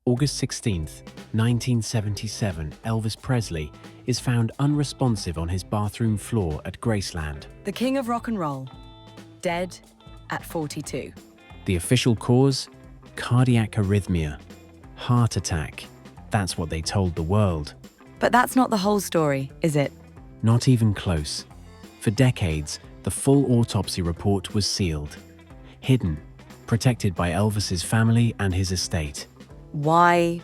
August 16th, 1977, Elvis Presley is found unresponsive on his bathroom floor at Graceland. The king of rock and roll, dead at 42. The official cause? Cardiac arrhythmia. Heart attack. That's what they told the world. But that's not the whole story, is it? Not even close. For decades, the full autopsy report was sealed, hidden, protected by Elvis's family and his estate. Why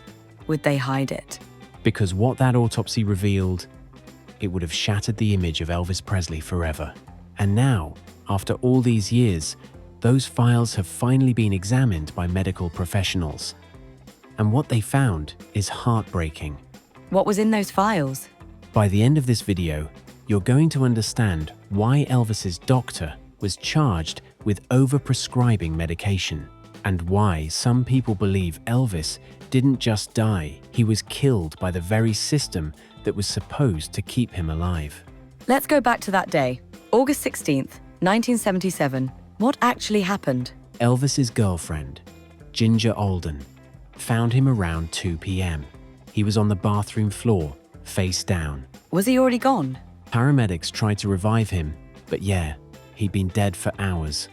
would they hide it? Because what that autopsy revealed, it would have shattered the image of Elvis Presley forever. And now, after all these years, those files have finally been examined by medical professionals. And what they found is heartbreaking. What was in those files? By the end of this video, you're going to understand why Elvis's doctor was charged with overprescribing medication, and why some people believe Elvis didn't just die, he was killed by the very system that was supposed to keep him alive. Let's go back to that day, August 16th, 1977. What actually happened? Elvis's girlfriend, Ginger Alden, found him around 2 p.m. He was on the bathroom floor, face down. Was he already gone? Paramedics tried to revive him, but yeah, he'd been dead for hours.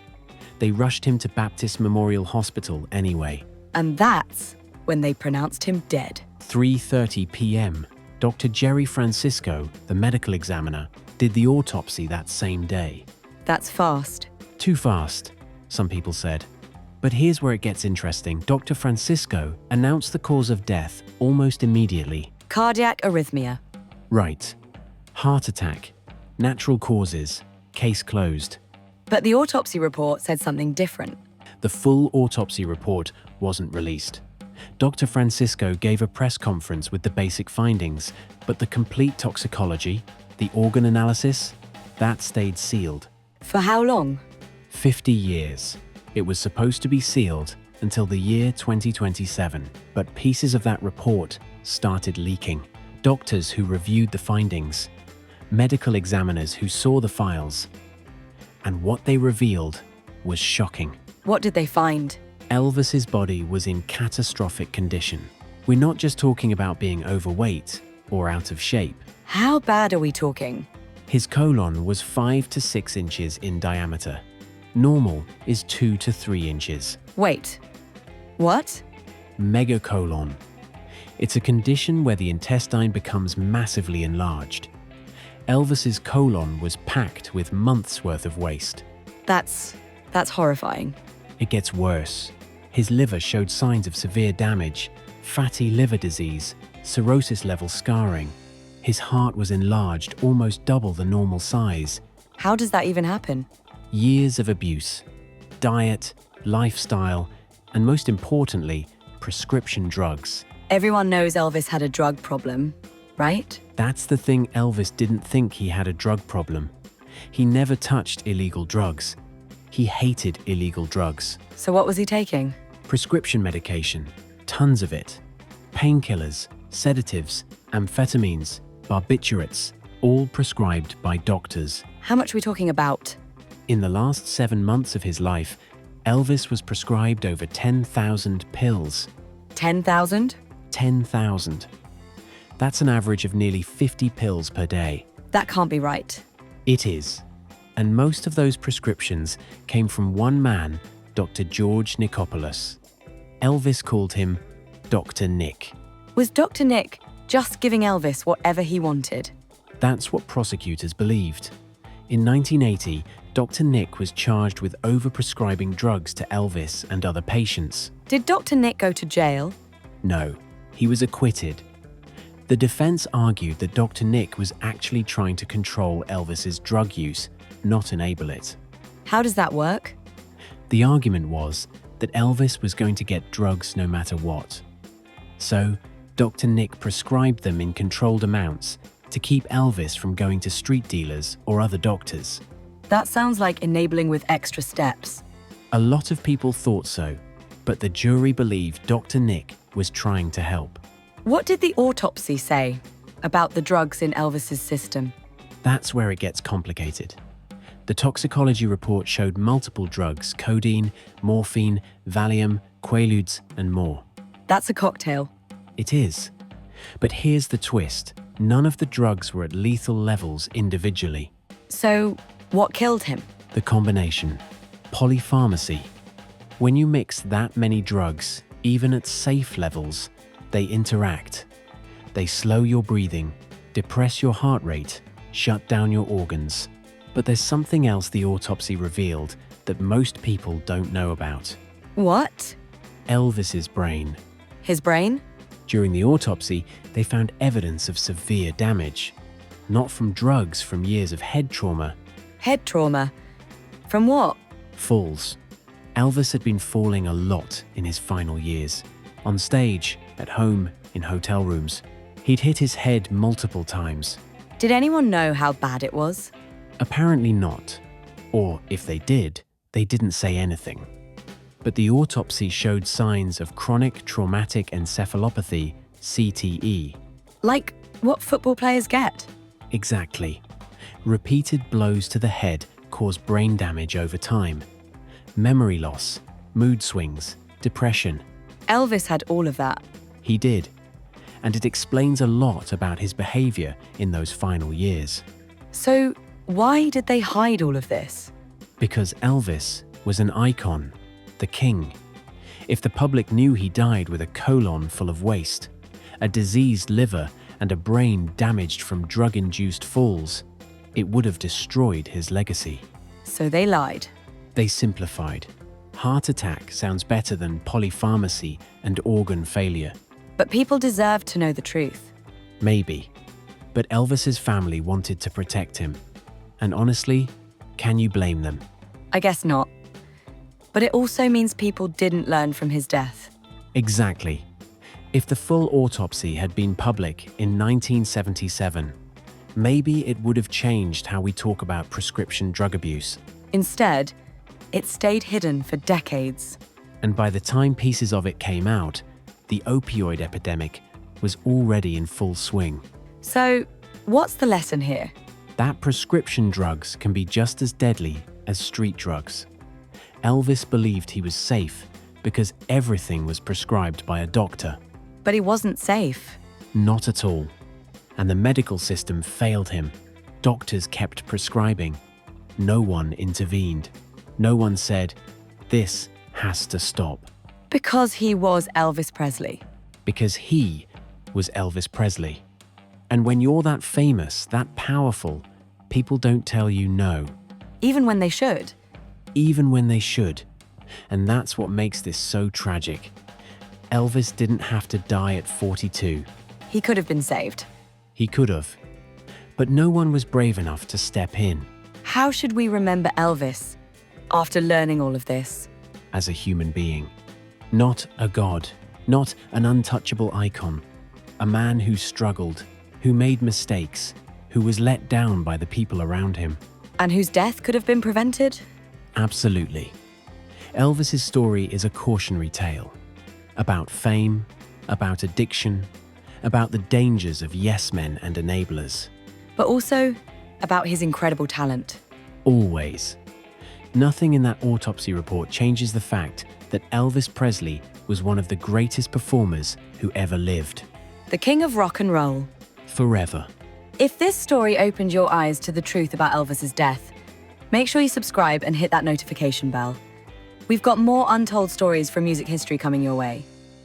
They rushed him to Baptist Memorial Hospital anyway. And that's when they pronounced him dead. 3:30 p.m. Dr. Jerry Francisco, the medical examiner, did the autopsy that same day. That's fast. Too fast, some people said. But here's where it gets interesting. Dr. Francisco announced the cause of death almost immediately. Cardiac arrhythmia. Right. Heart attack. Natural causes. Case closed. But the autopsy report said something different. The full autopsy report wasn't released. Dr. Francisco gave a press conference with the basic findings, but the complete toxicology, the organ analysis, that stayed sealed. For how long? 50 years. It was supposed to be sealed until the year 2027, but pieces of that report started leaking. Doctors who reviewed the findings, medical examiners who saw the files, and what they revealed was shocking. What did they find? Elvis's body was in catastrophic condition. We're not just talking about being overweight or out of shape. How bad are we talking? His colon was 5 to 6 inches in diameter. Normal is 2 to 3 inches. Wait, what? Megacolon. It's a condition where the intestine becomes massively enlarged. Elvis's colon was packed with months' worth of waste. That's horrifying. It gets worse. His liver showed signs of severe damage, fatty liver disease, cirrhosis-level scarring. His heart was enlarged almost double the normal size. How does that even happen? Years of abuse, diet, lifestyle, and most importantly, prescription drugs. Everyone knows Elvis had a drug problem, right? That's the thing. Elvis didn't think he had a drug problem. He never touched illegal drugs. He hated illegal drugs. So what was he taking? Prescription medication, tons of it. Painkillers, sedatives, amphetamines, barbiturates, all prescribed by doctors. How much are we talking about? In the last 7 months of his life, Elvis was prescribed over 10,000 pills. 10,000? 10,000. That's an average of nearly 50 pills per day. That can't be right. It is. And most of those prescriptions came from one man, Dr. George Nichopoulos. Elvis called him Dr. Nick. Was Dr. Nick just giving Elvis whatever he wanted? That's what prosecutors believed. In 1980, Dr. Nick was charged with overprescribing drugs to Elvis and other patients. Did Dr. Nick go to jail? No, he was acquitted. The defense argued that Dr. Nick was actually trying to control Elvis's drug use, not enable it. How does that work? The argument was that Elvis was going to get drugs no matter what. So, Dr. Nick prescribed them in controlled amounts to keep Elvis from going to street dealers or other doctors. That sounds like enabling with extra steps. A lot of people thought so, but the jury believed Dr. Nick was trying to help. What did the autopsy say about the drugs in Elvis's system? That's where it gets complicated. The toxicology report showed multiple drugs: codeine, morphine, Valium, Quaaludes, and more. That's a cocktail. It is. But here's the twist. None of the drugs were at lethal levels individually. So, what killed him? The combination. Polypharmacy. When you mix that many drugs, even at safe levels, they interact. They slow your breathing, depress your heart rate, shut down your organs. But there's something else the autopsy revealed that most people don't know about. What? Elvis's brain. His brain? During the autopsy, they found evidence of severe damage. Not from drugs, from years of head trauma. Head trauma? From what? Falls. Elvis had been falling a lot in his final years. On stage, at home, in hotel rooms. He'd hit his head multiple times. Did anyone know how bad it was? Apparently not. Or if they did, they didn't say anything. But the autopsy showed signs of chronic traumatic encephalopathy, CTE. Like what football players get? Exactly. Repeated blows to the head cause brain damage over time. Memory loss, mood swings, depression. Elvis had all of that. He did. And it explains a lot about his behavior in those final years. So, why did they hide all of this? Because Elvis was an icon, the king. If the public knew he died with a colon full of waste, a diseased liver, and a brain damaged from drug-induced falls, it would have destroyed his legacy. So they lied. They simplified. Heart attack sounds better than polypharmacy and organ failure. But people deserve to know the truth. Maybe. But Elvis's family wanted to protect him. And honestly, can you blame them? I guess not. But it also means people didn't learn from his death. Exactly. If the full autopsy had been public in 1977, maybe it would have changed how we talk about prescription drug abuse. Instead, it stayed hidden for decades. And by the time pieces of it came out, the opioid epidemic was already in full swing. So, what's the lesson here? That prescription drugs can be just as deadly as street drugs. Elvis believed he was safe because everything was prescribed by a doctor. But he wasn't safe. Not at all. And the medical system failed him. Doctors kept prescribing. No one intervened. No one said, "This has to stop." Because he was Elvis Presley. Because he was Elvis Presley. And when you're that famous, that powerful, people don't tell you no. Even when they should. Even when they should. And that's what makes this so tragic. Elvis didn't have to die at 42. He could have been saved. He could have. But no one was brave enough to step in. How should we remember Elvis after learning all of this? As a human being. Not a god. Not an untouchable icon. A man who struggled, who made mistakes, who was let down by the people around him. And whose death could have been prevented? Absolutely. Elvis's story is a cautionary tale. About fame, about addiction, about the dangers of yes men and enablers. But also about his incredible talent. Always. Nothing in that autopsy report changes the fact that Elvis Presley was one of the greatest performers who ever lived. The king of rock and roll. Forever. If this story opened your eyes to the truth about Elvis's death, make sure you subscribe and hit that notification bell. We've got more untold stories from music history coming your way.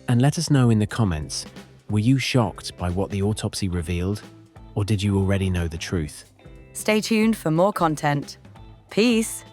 And let us know in the comments, were you shocked by what the autopsy revealed? Or did you already know the truth? Stay tuned for more content. Peace.